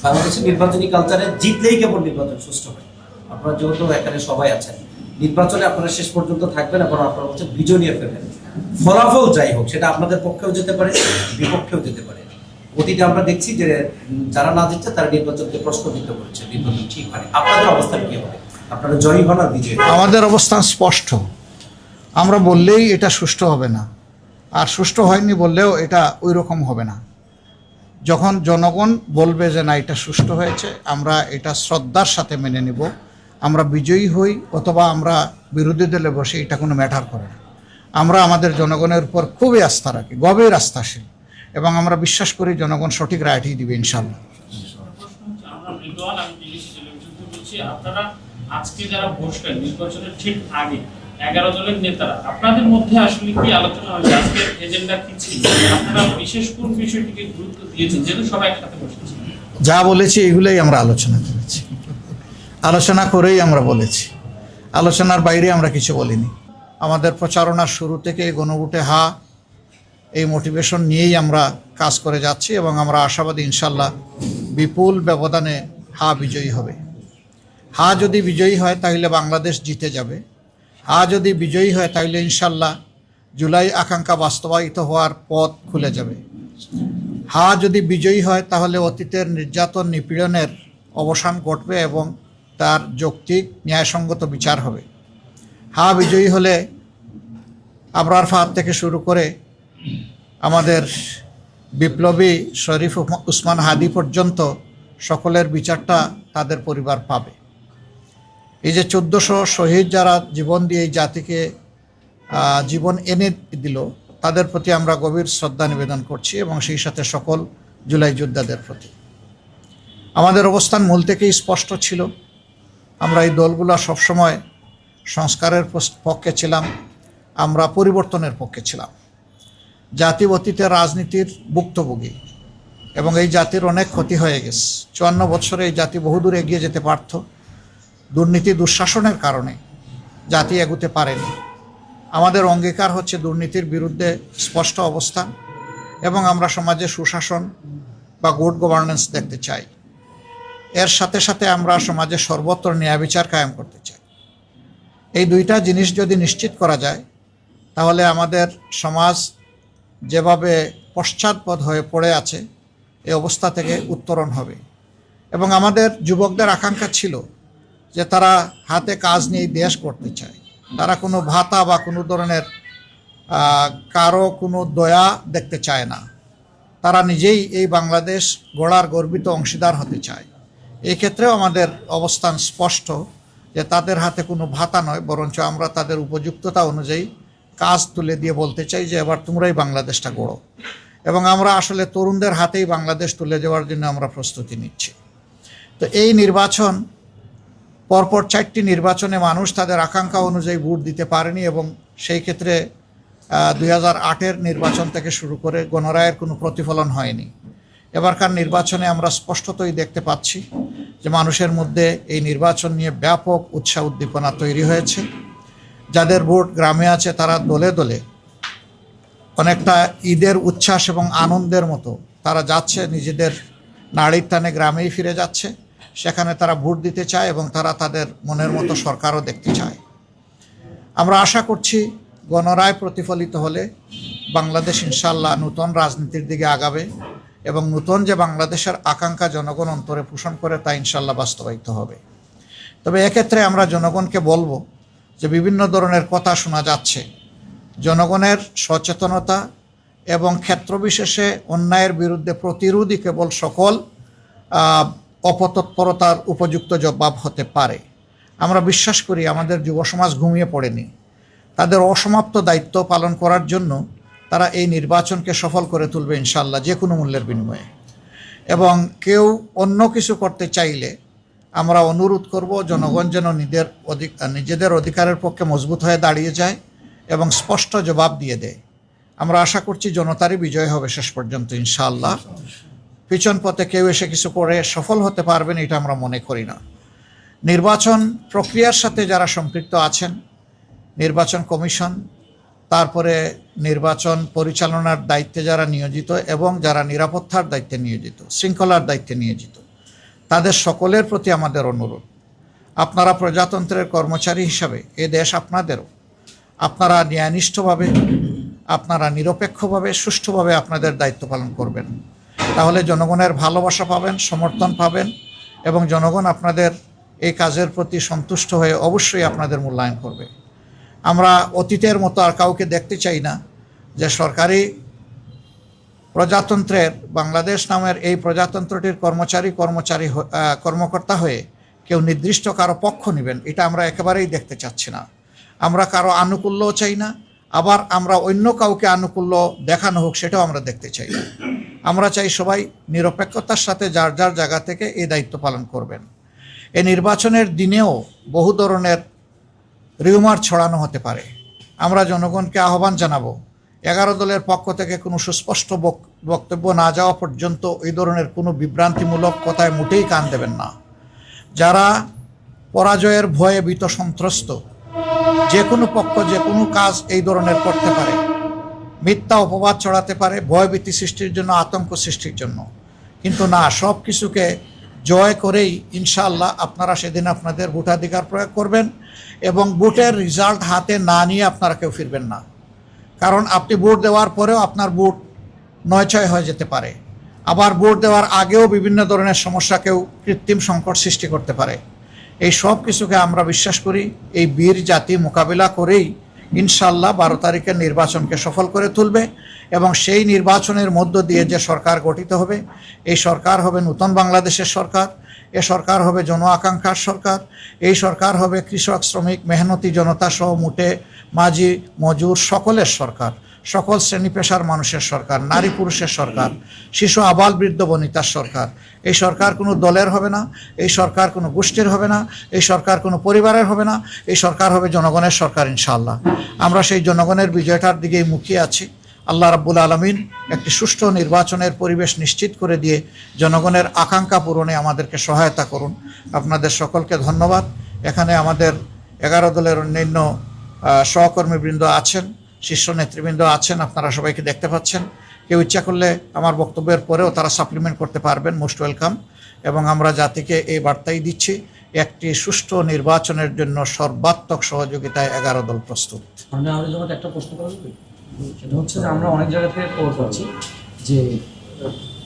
বাংলাদেশের নির্বাচনী কালচারে জিতলেই কেবল নির্বাচন সুষ্ঠু হয়। আপনারা যেহেতু এখানে সবাই আছেন, নির্বাচনে আপনারা শেষ পর্যন্ত থাকবেন এবং আপনারা হচ্ছে বিজয় নিয়ে ফেলবেন। ফলাফল যাই হোক, সেটা আপনাদের পক্ষেও যেতে পারে, বিপক্ষেও যেতে পারে। অতীতে আমরা দেখছি যে যারা না জিতছে তারা নির্বাচনকে প্রশ্নবিদ্ধ করেছে, নির্বাচন ঠিক হয়। আপনাদের অবস্থান কি হবে? আপনারা জয়ী হন আর বিজয়ী? আমাদের অবস্থান স্পষ্ট। আমরা বললেই এটা সুষ্ঠু হবে না, আর সুষ্ঠু হয়নি বললেও এটা ওই রকম হবে না। যখন জনগণ বলবে যে না এটা সুষ্ঠু হয়েছে, আমরা এটা শ্রদ্ধার সাথে মেনে নেব। আমরা বিজয়ী হই অথবা আমরা বিরোধী দলে বসে, এটা কোনো ম্যাটার করে না। আমরা আমাদের জনগণের উপর খুবই আস্থা রাখি, গভীর আস্থাশীল, এবং আমরা বিশ্বাস করি জনগণ সঠিক রায়টি দিবে ইনশাল্লাহ। আপনারা আজকে যারা বসলেন নির্বাচনের ঠিক আগে 11 জনের নেতারা, আপনাদের মধ্যে আসলে কি আলোচনা হয়েছে? আজকের এজেন্ডা কি ছিল? আপনারা বিশেষ কোন বিষয়টিকে গুরুত্ব দিয়েছেন, যেহেতু সবাই একসাথে বসেছে? যা বলেছি এগুলোই আমরা আলোচনা করেছি, আলোচনা করেই আমরা বলেছি। আলোচনার বাইরে আমরা কিছু বলিনি। আমাদের প্রচারণার শুরু থেকে গণভোটে হা, এই মোটিভেশন নিয়েই আমরা কাজ করে যাচ্ছি এবং আমরা আশাবাদী ইনশাল্লাহ বিপুল ব্যবধানে হা বিজয়ী হবে। হা যদি বিজয়ী হয় তাহলে বাংলাদেশ জিতে যাবে। হা যদি বিজয়ী হয় তাহলে ইনশাল্লাহ জুলাই আকাঙ্ক্ষা বাস্তবায়িত হওয়ার পথ খুলে যাবে। হা যদি বিজয়ী হয় তাহলে অতীতের নির্যাতন নিপীড়নের অবসান ঘটবে এবং তার যৌক্তিক ন্যায়সঙ্গত বিচার হবে। হা বিজয়ী হলে আবরার ফাহাদ থেকে শুরু করে আমাদের বিপ্লবী শরীফ উসমান হাদি পর্যন্ত সকলের বিচারটা তাদের পরিবার পাবে। এই যে 1400 শহীদ যারা জীবন দিয়ে এই জাতিকে জীবন এনে দিল, তাদের প্রতি আমরা গভীর শ্রদ্ধা নিবেদন করছি এবং সেই সাথে সকল জুলাই যোদ্ধাদের প্রতি। আমাদের অবস্থান মূল থেকেই স্পষ্ট ছিল। আমরা এই দলগুলো সবসময় সংস্কারের পক্ষে ছিলাম, আমরা পরিবর্তনের পক্ষে ছিলাম। জাতি অতীতের রাজনীতির ভুক্তভোগী এবং এই জাতির অনেক ক্ষতি হয়ে গেছে। 54 বছরে এই জাতি বহুদূর এগিয়ে যেতে পারত। দুর্নীতি দুঃশাসনের কারণে জাতি এগুতে পারেনি। আমাদের অঙ্গীকার হচ্ছে দুর্নীতির বিরুদ্ধে স্পষ্ট অবস্থান এবং আমরা সমাজে সুশাসন বা গুড গভর্নেন্স দেখতে চাই। এর সাথে সাথে আমরা সমাজে সর্বত্র ন্যায় বিচার কায়েম করতে চাই। এই দুইটা জিনিস যদি নিশ্চিত করা যায় তাহলে আমাদের সমাজ যেভাবে পশ্চাৎপদ হয়ে পড়ে আছে এই অবস্থা থেকে উত্তরণ হবে। এবং আমাদের যুবকদের আকাঙ্ক্ষা ছিল যে তারা হাতে কাজ নিয়ে দেশ করতে চায়। তারা কোনো ভাতা বা কোনো ধরনের কারো কোনো দয়া দেখতে চায় না। তারা নিজেই এই বাংলাদেশ গড়ার গর্বিত অংশীদার হতে চায়। এই ক্ষেত্রেও আমাদের অবস্থান স্পষ্ট যে তাদের হাতে কোনো ভাতা নয়, বরঞ্চ আমরা তাদের উপযুক্ততা অনুযায়ী কাজ তুলে দিয়ে বলতে চাই যে এবার তোমরাই বাংলাদেশটা গড়ো। এবং আমরা আসলে তরুণদের হাতেই বাংলাদেশ তুলে দেওয়ার জন্য আমরা প্রস্তুতি নিচ্ছি। তো এই নির্বাচন, পরপর 4টি নির্বাচনে মানুষ তাদের আকাঙ্ক্ষা অনুযায়ী ভোট দিতে পারেনি এবং সেই ক্ষেত্রে 2008-এর নির্বাচন থেকে শুরু করে গণরায়ের কোনো প্রতিফলন হয়নি। এবারকার নির্বাচনে আমরা স্পষ্টতই দেখতে পাচ্ছি যে মানুষের মধ্যে এই নির্বাচন নিয়ে ব্যাপক উৎসাহ উদ্দীপনা তৈরি হয়েছে। যাদের ভোট গ্রামে আছে তারা দলে দলে অনেকটা ঈদের উচ্ছ্বাস এবং আনন্দের মতো তারা যাচ্ছে, নিজেদের নাড়ির টানে গ্রামেই ফিরে যাচ্ছে। সেখানে তারা ভোট দিতে চায় এবং তারা তাদের মনের মতো সরকারও দেখতে চায়। আমরা আশা করছি গণরায় প্রতিফলিত হলে বাংলাদেশ ইনশাল্লাহ নতুন রাজনীতির দিকে আগাবে এবং নতুন যে বাংলাদেশের আকাঙ্ক্ষা জনগণ অন্তরে পোষণ করে তা ইনশাল্লাহ বাস্তবায়িত হবে। তবে এক্ষেত্রে আমরা জনগণকে বলবো যে বিভিন্ন ধরনের কথা শোনা যাচ্ছে। জনগণের সচেতনতা এবং ক্ষেত্রবিশেষে অন্যায়ের বিরুদ্ধে প্রতিরোধই কেবল সকল অপতৎপরতার উপযুক্ত জবাব হতে পারে। আমরা বিশ্বাস করি আমাদের যুব সমাজ ঘুমিয়ে পড়েনি। তাদের অসমাপ্ত দায়িত্ব পালন করার জন্য তারা এই নির্বাচনকে সফল করে তুলবে ইনশাল্লাহ, যে কোনো মূল্যের বিনিময়ে। এবং কেউ অন্য কিছু করতে চাইলে আমরা অনুরোধ করব জনগণ যেন নিজেদের অধিকারের পক্ষে মজবুত হয়ে দাঁড়িয়ে যায় এবং স্পষ্ট জবাব দিয়ে দেয়। আমরা আশা করছি জনতারই বিজয় হবে শেষ পর্যন্ত ইনশাআল্লাহ। পিছন পথে কেউ এসে কিছু করে সফল হতে পারবেন এটা আমরা মনে করি না। নির্বাচন প্রক্রিয়ার সাথে যারা সম্পৃক্ত আছেন, নির্বাচন কমিশন, তারপরে নির্বাচন পরিচালনার দায়িত্বে যারা নিয়োজিত এবং যারা নিরাপত্তার দায়িত্বে নিয়োজিত, শৃঙ্খলার দায়িত্বে নিয়োজিত, তাদের সকলের প্রতি আমাদের অনুরোধ, আপনারা প্রজাতন্ত্রের কর্মচারী হিসাবে এ দেশ আপনাদেরও, আপনারা ন্যায়নিষ্ঠভাবে, আপনারা নিরপেক্ষভাবে, সুষ্ঠুভাবে আপনাদের দায়িত্ব পালন করবেন। তাহলে জনগণের ভালোবাসা পাবেন, সমর্থন পাবেন এবং জনগণ আপনাদের এই কাজের প্রতি সন্তুষ্ট হয়ে অবশ্যই আপনাদের মূল্যায়ন করবে। আমরা অতীতের মতো আর কাউকে দেখতে চাই না যে সরকারি প্রজাতন্ত্রের বাংলাদেশ নামের এই প্রজাতন্ত্রটির কর্মকর্তা হয়ে কেউ নির্দিষ্ট কারো পক্ষ নেবেন, এটা আমরা একেবারেই দেখতে চাচ্ছি না। আমরা কারো আনুকূল্যও চাই না, আবার আমরা অন্য কাউকে আনুকূল্য দেখানো হোক সেটাও আমরা দেখতে চাই না। আমরা চাই সবাই নিরপেক্ষতার সাথে যার যার জায়গা থেকে এই দায়িত্ব পালন করবেন। এই নির্বাচনের দিনেও বহু ধরনের রিউমার ছড়ানো হতে পারে। আমরা জনগণকে আহ্বান জানাবো, 11 দলের পক্ষ থেকে কোনো সুস্পষ্ট বক্তব্য না যাওয়া পর্যন্ত এই ধরনের কোনো বিভ্রান্তিমূলক কথায় মোটেই কান দেবেন না। যারা পরাজয়ের ভয়ে ভীত সন্ত্রস্ত, যে কোনো পক্ষ যে কোনো কাজ এই ধরনের করতে পারে, মিথ্যা অপবাদ ছড়াতে পারে ভয়ভীতি সৃষ্টির জন্য, আতঙ্ক সৃষ্টির জন্য। কিন্তু না, সব কিছুকে জয় করেই ইনশাআল্লাহ আপনারা সেদিন আপনাদের ভোটাধিকার প্রয়োগ করবেন এবং ভোটের রেজাল্ট হাতে না নিয়ে আপনারা কেউ ফিরবেন না। কারণ আপনি ভোট দেওয়ার পরেও আপনার ভোট নয়ছয় হয়ে যেতে পারে, আবার ভোট দেওয়ার আগেও বিভিন্ন ধরনের সমস্যা কেউ কৃত্রিম সংকট সৃষ্টি করতে পারে। এই সব কিছুকে আমরা বিশ্বাস করি এই বীর জাতি মোকাবিলা করেই ইনশাআল্লাহ 12 তারিখের নির্বাচনকে সফল করে তুলবে এবং সেই নির্বাচনের মধ্য দিয়ে যে সরকার গঠিত হবে, এই সরকার হবে নতুন বাংলাদেশের সরকার, এ সরকার হবে জন আকাঙ্ক্ষার সরকার, এই সরকার হবে কৃষক, শ্রমিক, মেহনতি জনতা সহ মুটে মাঝি মজুর সকলের সরকার, সকল শ্রেণী পেশার মানুষের সরকার, নারী পুরুষের সরকার, শিশু আবাল বৃদ্ধ বনিতার সরকার। এই সরকার কোনো দলের হবে না, এই সরকার কোনো গোষ্ঠীর হবে না, এই সরকার কোনো পরিবারের হবে না, এই সরকার হবে জনগণের সরকার ইনশাআল্লাহ। আমরা সেই জনগণের বিজয়টার দিকেই মুখিয়ে আছি। আল্লাহ রাব্বুল আলামিন একটি সুষ্ঠু নির্বাচনের পরিবেশ নিশ্চিত করে দিয়ে জনগণের আকাঙ্ক্ষা পূরণে আমাদেরকে সহায়তা করুন। আপনাদের সকলকে ধন্যবাদ। এখানে আমাদের 11 দলের অন্যান্য সহকর্মীবৃন্দ আছেন, শীর্ষ নেতৃবৃন্দ আছেন, আপনারা সবাইকে দেখতে পাচ্ছেন। কেউ ইচ্ছা করলে আমার বক্তব্যের পরেও তারা সাপ্লিমেন্ট করতে পারবেন, মোস্ট ওয়েলকাম। এবং আমরা জাতিকে এই বার্তাই দিচ্ছি, একটি সুষ্ঠু নির্বাচনের জন্য সর্বাত্মক সহযোগিতায় 11 দল প্রস্তুত। আমি যখন একটা প্রশ্ন করব, সেটা হচ্ছে যে আমরা অনেক জায়গা থেকে খবর পাচ্ছি যে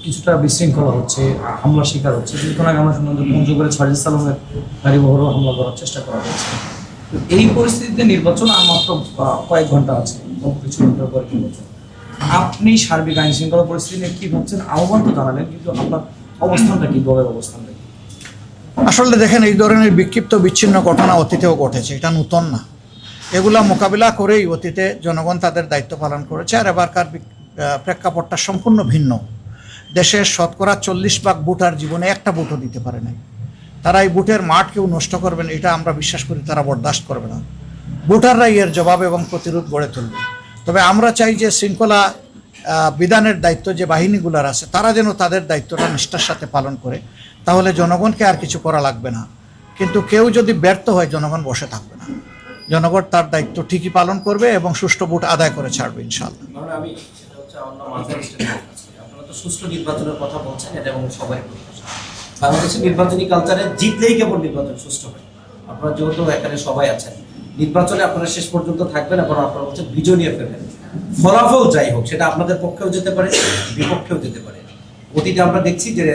কিছুটা বিশৃঙ্খলা হচ্ছে, হামলার শিকার হচ্ছে। কিছুক্ষণ আগে আমরা শুনলাম যে পঞ্চগড়ে সাজিদ সালামের গাড়ি বহরও হামলা করার চেষ্টা করা হয়েছে। তো এই পরিস্থিতিতে নির্বাচন আর মাত্র কয়েক ঘন্টা আছে, কিছু ঘন্টার পরে নির্বাচন। আপনি সার্বিক আইন শৃঙ্খলা পরিস্থিতি নিয়ে কি ভাবছেন? আহ্বান তো জানালেন, কিন্তু আপনার অবস্থানটা কি, দলের অবস্থানটা কি? আসলে দেখেন, এই ধরনের বিক্ষিপ্ত বিচ্ছিন্ন ঘটনা অতীতেও ঘটেছে, এটা নতুন না। এগুলা মোকাবিলা করেই অতীতে জনগণ তাদের দায়িত্ব পালন করেছে। আর এবারকার প্রেক্ষাপটটা সম্পূর্ণ ভিন্ন। দেশের শতকরা 40% ভোটার জীবনে একটা ভোটও দিতে পারে নাই। তারা এই ভোটের মাঠ কেউ নষ্ট করবেন, এটা আমরা বিশ্বাস করি তারা বরদাস্ত করবে না। ভোটাররাই এর জবাব এবং প্রতিরোধ গড়ে তুলবে। তবে আমরা চাই যে শৃঙ্খলা বিধানের দায়িত্ব যে বাহিনীগুলোর আছে, তারা যেন তাদের দায়িত্বটা নিষ্ঠার সাথে পালন করে, তাহলে জনগণকে আর কিছু করা লাগবে না। কিন্তু কেউ যদি ব্যর্থ হয়, জনগণ বসে থাকবে না। জনগণ তার দায়িত্ব ঠিকই পালন করবে এবং সুষ্ঠু ভোট আদায় করে ছাড়বে ইনশাআল্লাহ। আমি সেটা হচ্ছে আমার মাথায় আপনারা তো সুষ্ঠু নির্বাচনের কথা বলছেন, এটা এবং সবাই প্রত্যাশা। বাংলাদেশের নির্বাচনী কালচারে জিতলেই কেবল নির্বাচন সুষ্ঠু হয়। আপনারা যেহেতু এখানে সবাই আছেন, নির্বাচনে আপনারা শেষ পর্যন্ত থাকবেন এবং আপনারা হচ্ছে বিজয় নিয়ে ফেলবেন। ফলাফল যাই হোক, সেটা আপনাদের পক্ষেও যেতে পারে, বিপক্ষেও যেতে পারে। অতীতে আমরা দেখছি যে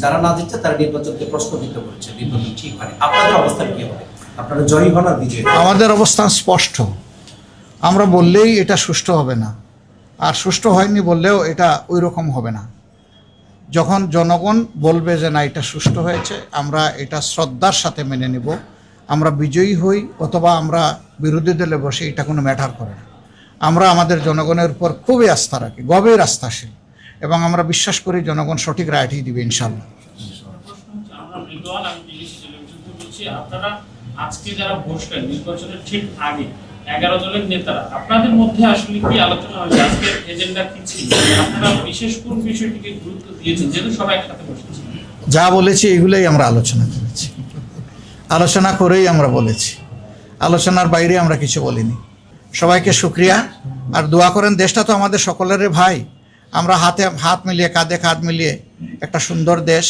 যারা না জিতছে তারা নির্বাচনকে প্রশ্নবিদ্ধ করেছে, নির্বাচন ঠিক হয়। আপনাদের অবস্থান কি হবে? আপনারা জয়ী হন আর বিজয়ী? আমাদের অবস্থান স্পষ্ট। আমরা বললেই এটা সুষ্ঠু হবে না, আর সুষ্ঠু হয়নি বললেও এটা ওই রকম হবে না। যখন জনগণ বলবে যে না, এটা সুষ্ঠু হয়েছে, আমরা এটা শ্রদ্ধার সাথে মেনে নিব। আমরা বিজয়ী হই অথবা আমরা বিরোধী দলে বসে, এটা কোনো ম্যাটার করে না। আমরা আমাদের জনগণের উপর খুবই আস্থা রাখি, গভীর আস্থাশীল, এবং আমরা বিশ্বাস করি জনগণ সঠিক রায়টি দিবে ইনশাআল্লাহ। আমরা মৃদুয়াল, আমি বিবিসি টেলিভিশন থেকে বলছি, আপনারা আজকে যারা বসবেন নির্বাচনের ঠিক আগে 11 দলের নেতারা, আপনাদের মধ্যে আসলে কি আলোচনা হয়েছে? আজকের এজেন্ডা কি ছিল? আপনারা বিশেষ কোন বিষয়টিকে গুরুত্ব দিয়েছেন, যেহেতু সবাই একসাথে বসেছে? যা বলেছি এগুলোই আমরা আলোচনা করেছি, আলোচনা করেই আমরা বলেছি। আলোচনার বাইরে আমরা কিছু বলিনি। সবাইকে শুকরিয়া, আর দোয়া করেন। দেশটা তো আমাদের সকলেরই ভাই। আমরা হাতে হাত মিলিয়ে, কাঁধে কাঁধ মিলিয়ে একটা সুন্দর দেশ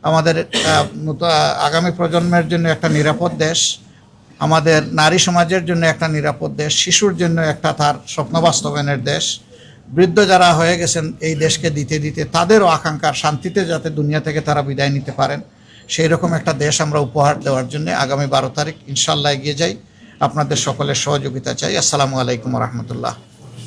আমাদের আগামী প্রজন্মের জন্য একটা নিরাপদ দেশ, আমাদের নারী সমাজের জন্য একটা নিরাপদ দেশ, শিশুর জন্য একটা তার স্বপ্ন বাস্তবায়নের দেশ, বৃদ্ধ যারা হয়ে গেছেন এই দেশকে দিতে দিতে তাদেরও আকাঙ্ক্ষার শান্তিতে যাতে দুনিয়া থেকে তারা বিদায় নিতে পারেন সেই রকম একটা দেশ আমরা উপহার দেওয়ার জন্য আগামী 12 তারিখ ইনশাআল্লাহ এগিয়ে যাই। আপনাদের সকলের সহযোগিতা চাই। আসসালামু আলাইকুম রহমতুল্লাহ।